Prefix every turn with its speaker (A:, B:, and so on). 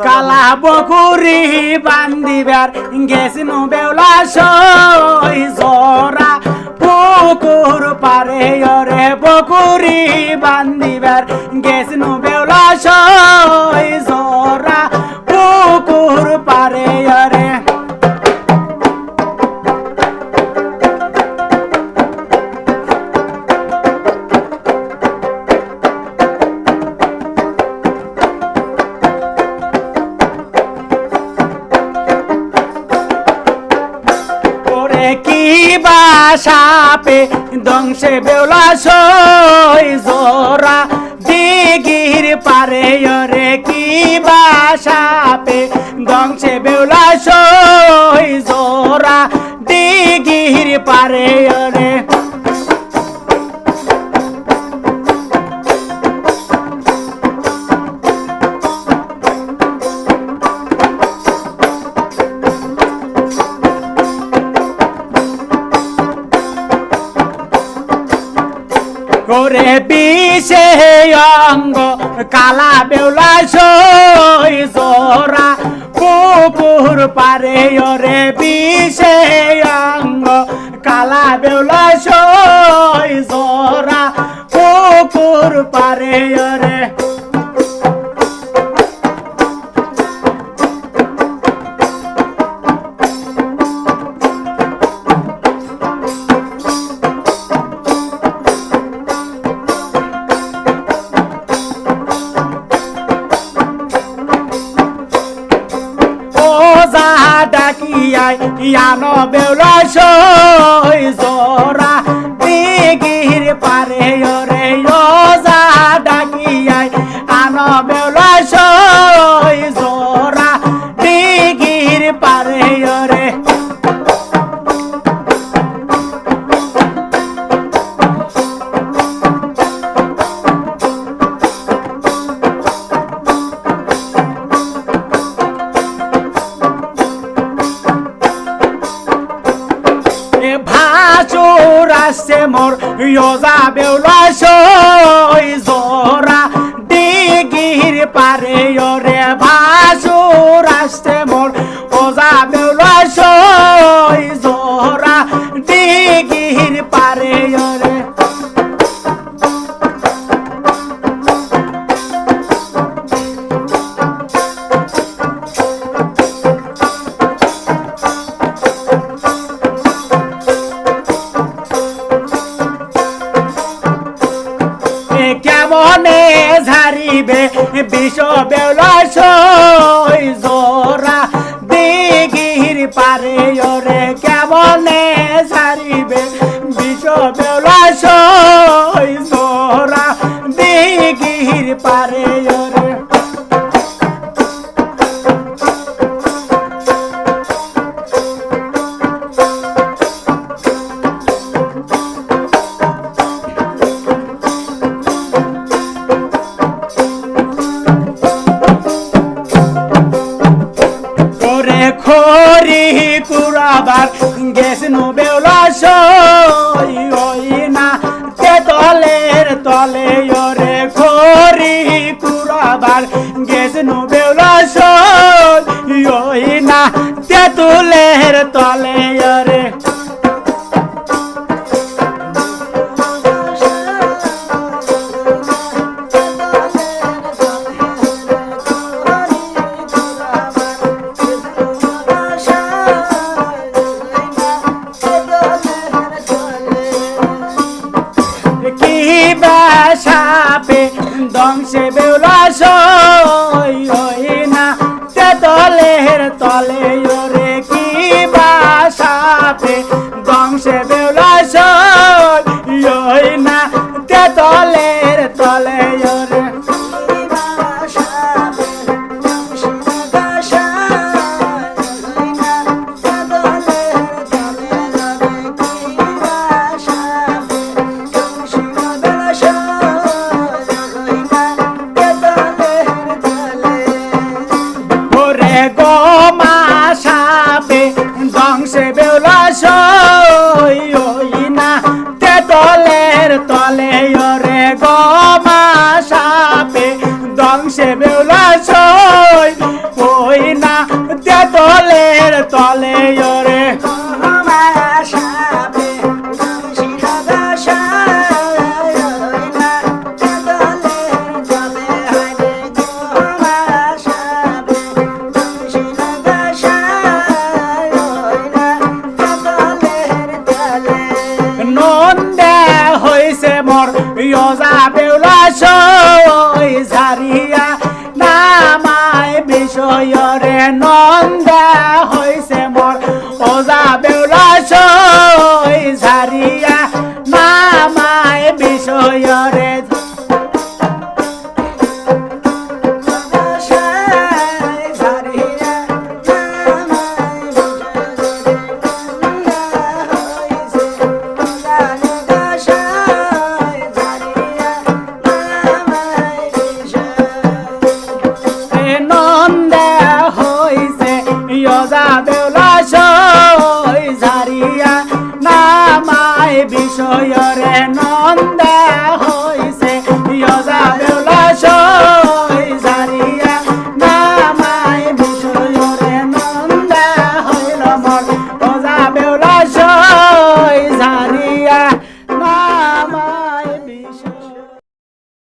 A: কালা বকুরি বান্দিবার গেছিনু বেউলা সই জরা পুকুর পারে ওরে বকুরি বান্দিবার গেছিনু বেউলা সই জরা পুকুর পারে ওরে সাপে দংশে বেউলা সই জোরা দিগির পারে ওরে কি সাপে দংশে বেউলা সই জোরা দিগির পারে ওরে ওরে বিষে অঙ্গ কালা বেউলা সই জোরা পুকুর পারে ওরে বিষে অঙ্গ কালা বেউলা সই জোরা পুকুর পারে ওরে ইয়ানো বেউলা সই জোরা দিগির পারে ওরে ওজা ডাকিয়াই আনো বেউলা সই জোরা দিগির পারে ওরে আসছে মোর ইয়োজা বেউলা সই জোরা দিগির পারে ওরে ভাসুর আসছে মোর ওজা বেউলা সই জোরা দিগির পারে ওরে কেমনে ঝারিবে বিষ বেউলা সই জোরা দিগির পারে ওরে কেমনে ঝারিবে বিষ বেউলা সই জোরা দিগির পারে ওরে খরি কুড়াবার গেছিনু বেউলা সই ওই না তেতলের তলে ওরে খরি কুড়াবার গেছিনু বেউলা সই ওই না তেতুলের তলে ওরে সাপে দংশে বেউলা সই ওই না তেতলের তলে ওরে কি সাপে দংশে বেউলা সই ওই না তেতলের তলে ওরে গমা সাপে দংশে বেউলা সই ধ্বংসে বেউলা সই ওই না তেতলের তলে ওরে নন্দে হইছে মোর ইয়জা বেউলা সই ঝারিয়া নামায় বিষয়রে নন্দে হইছে মোর ওজা